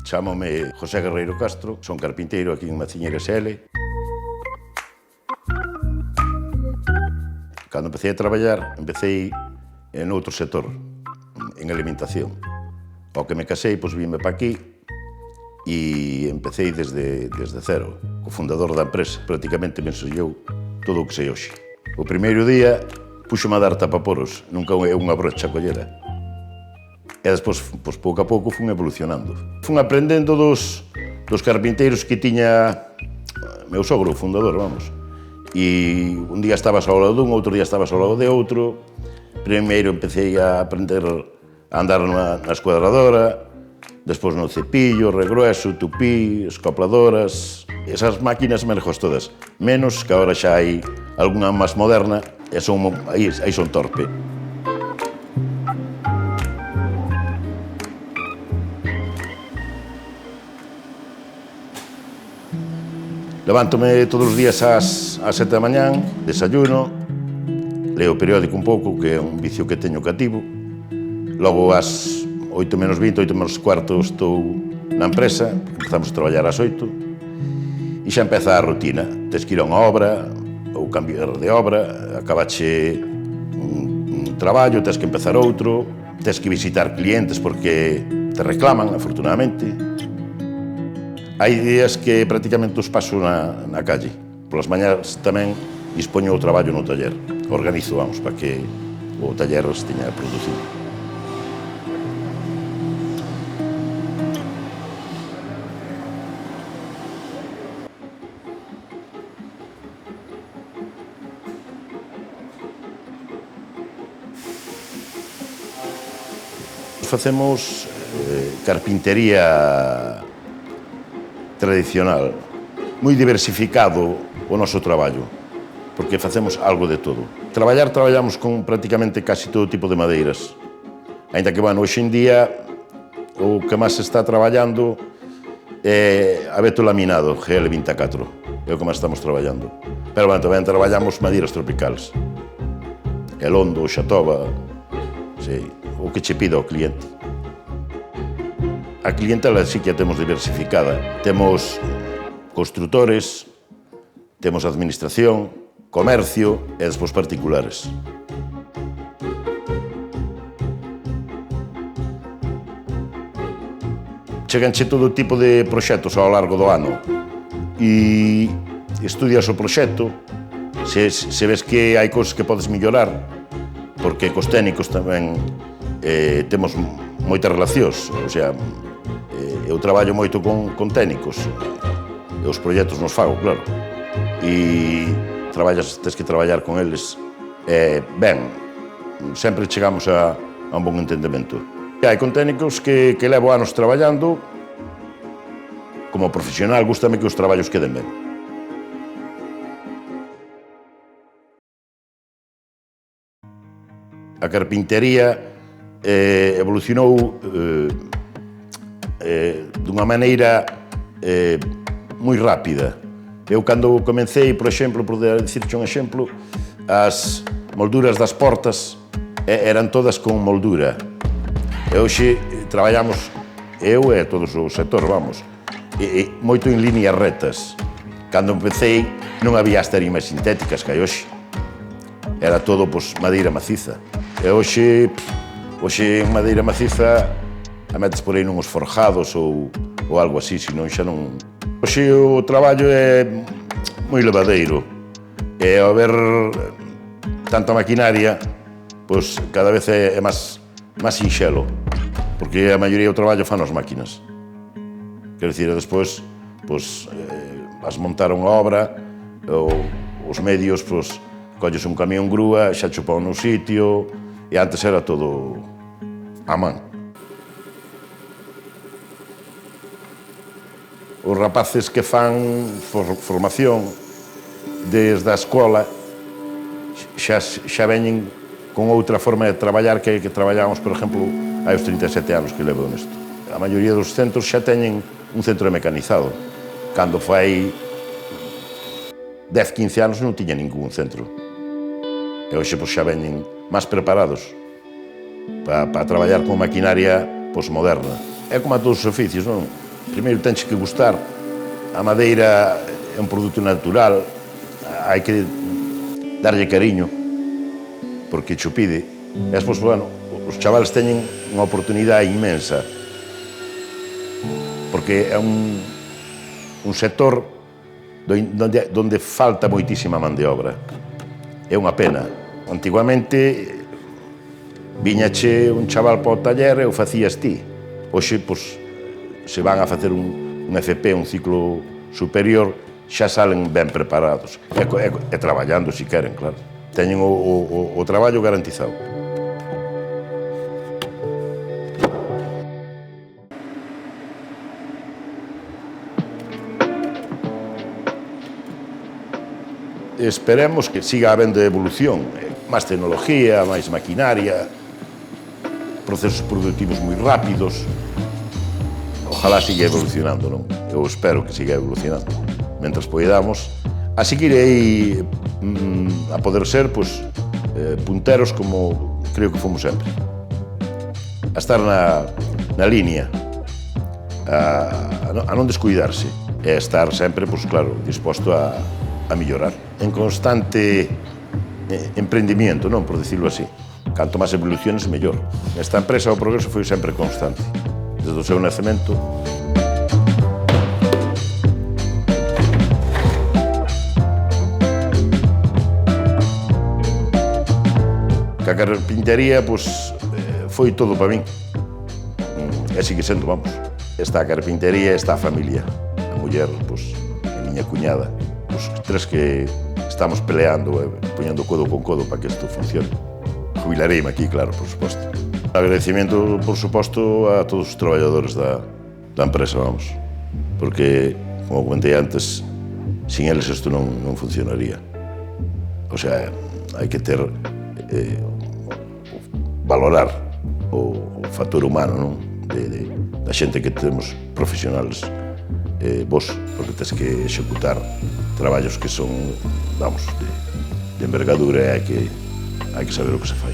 Chámome José Guerreiro Castro, son carpinteiro aquí en Maciñeira SL. Cando empecé a traballar, empecé en outro sector, en alimentación. Ao que me casei, pois vime para aquí e empecé desde cero. O fundador da empresa prácticamente me enseñou todo o que sei hoxe. O primeiro día puxome a dar tapaporos, nunca é unha brocha collera. E despois, pouco a pouco, fun evolucionando. Fun aprendendo dos carpinteiros que tiña meu sogro, o fundador, vamos. E un día estabas ao lado dun, outro día estabas ao lado de outro. Primeiro empecé a aprender a andar na escuadradora, despois no cepillo, regrueso, tupí, escopladoras. Esas máquinas me lejos todas, menos que agora xa hai algunha máis moderna, e aí son torpe. Levántome todos os días ás 7 da mañán, desayuno, leo o periódico un pouco, que é un vicio que teño cativo. Logo ás 8 menos 20, 8 menos cuarto estou na empresa, empezamos a traballar ás 8 e xa empeza a rutina. Tes que ir a unha obra ou cambiar de obra, acabache un traballo, tes que empezar outro, tes que visitar clientes porque te reclaman, afortunadamente. Hai días que prácticamente os paso na calle. Polas mañás tamén dispoño o traballo no taller. Organizo, vamos, para que o taller esteña producido. Facemos carpintería tradicional, moi diversificado o noso traballo, porque facemos algo de todo. Traballamos con prácticamente casi todo tipo de madeiras. Ainda que, bueno, hoxe en día o que máis se está traballando é abeto laminado, GL24, é o que máis estamos traballando. Pero, bueno, tamén traballamos madeiras tropicales. El hondo, o xatoba, sí, o que che pida o cliente. A clientela sí que a temos diversificada. Temos construtores, temos administración, comercio e despois particulares. Cheganche todo tipo de proxectos ao largo do ano e estudias o proxecto, se ves que hai cousas que podes mellorar, porque cos técnicos tamén temos moitas relacións, o sea, eu traballo moito con técnicos, e os proxectos nos fago, claro, e tens que traballar con eles ben, sempre chegamos a un bon entendemento. E hai con técnicos que levo anos traballando, como profesional, gústame que os traballos queden ben. A carpintería evolucionou dunha maneira moi rápida. Eu, cando comecei, por exemplo, por dicirche un exemplo, as molduras das portas eran todas con moldura. E hoxe traballamos, eu e todo o sector, vamos, moito en líneas retas. Cando empecei non había as tarimas sintéticas que hai hoxe. Era todo, pois, madeira maciza. E hoxe en madeira maciza a metes por aí nuns forjados ou algo así, senón xa non... Hoxe o traballo é moi levadeiro, e ao ver tanta maquinaria, pois cada vez é máis sinxelo, porque a maioría do traballo fan as máquinas. Quero dicir, despois, pois, vas montar unha obra, os medios, pois, colles un camión grúa, xa chupao no sitio, e antes era todo a man. Os rapaces que fan formación desde a escola xa veñen con outra forma de traballar que traballábamos, por exemplo, hai os 37 anos que levo nesto. A maioría dos centros xa teñen un centro mecanizado. Cando fai 10, 15 anos non tiña ningún centro. E hoxe xa veñen máis preparados para traballar con maquinaria moderna. É como a todos os oficios, non? Primeiro tenche que gustar. A madeira é un produto natural, hai que darlle cariño, porque cho pide. E despois, bueno, os chavales teñen unha oportunidade inmensa, porque é un sector donde falta moitísima man de obra. É unha pena. Antiguamente, viñache un chaval para o taller e o facías ti. Hoxe, pois, se van a facer un FP, un ciclo superior, xa salen ben preparados. E traballando, se queren, claro. Teñen o traballo garantizado. Esperemos que siga habendo evolución, máis tecnología, máis maquinaria, procesos productivos moi rápidos. Ojalá siga evolucionando, non? Eu espero que siga evolucionando. Mentras poidamos, a seguir aí a poder ser, pois, punteros como creo que fomos sempre. A estar na línea, a non descuidarse, e a estar sempre, pois, claro, disposto a mellorar. En constante emprendimiento, non? Por decirlo así. Canto máis evoluciones, mellor. Nesta empresa o progreso foi sempre constante. Desde o seu nacemento. A carpintería, pois, foi todo para min. E sigue sendo, vamos. Está a carpintería, está a familia. A muller, pois, a miña cuñada. Os tres que estamos peleando, poñendo codo con codo para que isto funcione. Jubilareime aquí, claro, por suposto. Agradecimiento, por suposto, a todos os traballadores da empresa, vamos. Porque, como comentei antes, sin eles isto non funcionaría. O sea, hai que ter valorar o factor humano, non? Da xente que temos profesionales vos, porque tens que executar traballos que son, vamos, de envergadura e hai que saber o que se fai.